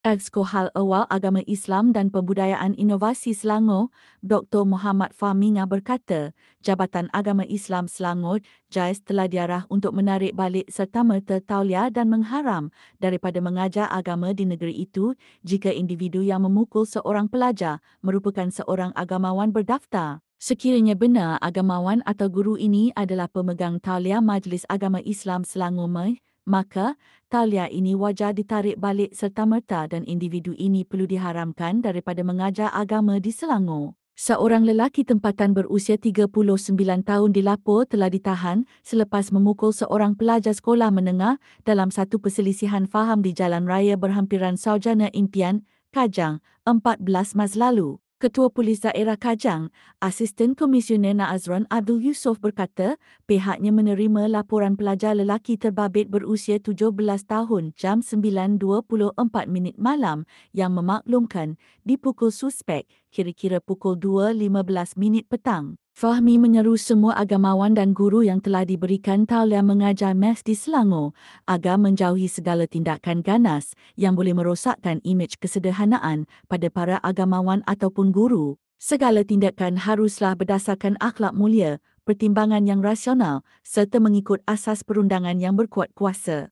Ex-Kohal Awal Agama Islam dan Pembudayaan Inovasi Selangor, Dr. Muhammad Fahminga berkata, Jabatan Agama Islam Selangor, JAIS telah diarah untuk menarik balik serta-merta tauliah dan mengharam daripada mengajar agama di negeri itu jika individu yang memukul seorang pelajar merupakan seorang agamawan berdaftar. Sekiranya benar agamawan atau guru ini adalah pemegang tauliah Majlis Agama Islam Selangor, maka tauliah ini wajar ditarik balik serta-merta dan individu ini perlu diharamkan daripada mengajar agama di Selangor. Seorang lelaki tempatan berusia 39 tahun dilapor telah ditahan selepas memukul seorang pelajar sekolah menengah dalam satu perselisihan faham di Jalan Raya Berhampiran Saujana Impian, Kajang, 14 Mac lalu. Ketua Polis Daerah Kajang, Asisten Komisioner Nazron Abdul Yusof berkata, pihaknya menerima laporan pelajar lelaki terbabit berusia 17 tahun jam 9.24 malam yang memaklumkan dipukul suspek kira-kira pukul 2.15 petang. Fahmi menyeru semua agamawan dan guru yang telah diberikan tauliah mengajar MES di Selangor agar menjauhi segala tindakan ganas yang boleh merosakkan imej kesederhanaan pada para agamawan ataupun guru. Segala tindakan haruslah berdasarkan akhlak mulia, pertimbangan yang rasional serta mengikut asas perundangan yang berkuat kuasa.